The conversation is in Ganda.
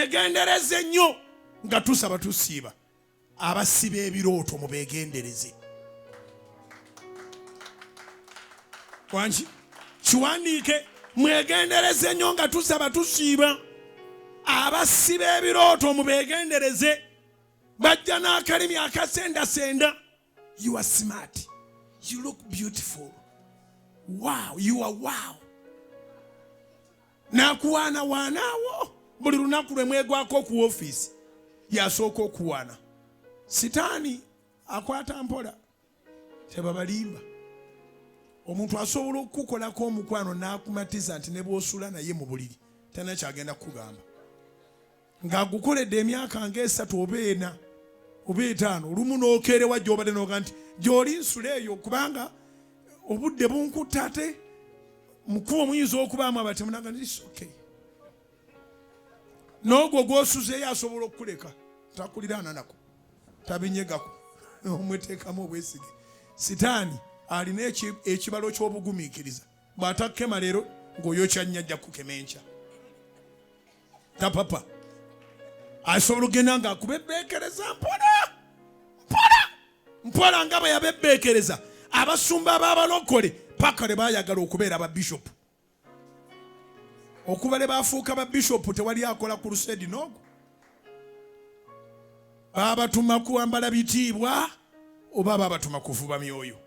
mwegendereze nnyo nga tusaba tusiiba. Abasiba ebirooto mubegendereze. Wanji kiwandiike, mwegendereze nnyo nga tusaba tusiiba. Abasiba ebirooto mubegendereze. Bajja n'akalimi akasendasenda. You are smart. You look beautiful. Wow, you are wow. Nakuwana wanaawo buli lunaku lwe mwegwako ku office yasooka okuwana. Sitaani akwata mpola tebabalimba. Omuntu asobola okukolako omukwano n'akumatiza nti ne bw'osula naye mu buliri tana kyagenda kugamba. Ng'agukoledde emyaka nga3 oba 4 oba 5 olumu n'okeerewa gy'obadde n'oga nti gy'oli nsula eyo kubanga obudde bunkutta ate mukuba muyinza okubaamu abatemunaga nti it's okay. N'ogwo gw'osuzeeyo asobola okukuleka takuliraana nako tabinyegako omweteekamu obwesige. Sitaani alina ekibalo ky'obugumiikiriza. Bw'atakema leero ng'oyokya nnya ajja kukema enkya. Tapapa asobola okugenda ng'akubebbeekereza mpola nga bwe yabebbeekereza abasumba b'abalokole paka le baayagala okubeera ababishopu. Okuba le baafuuka babishopu tewali akola ku lusedi n'ogwo. Baabatuma kwambala bitiibwa oba baabatuma kuvuba myoyo.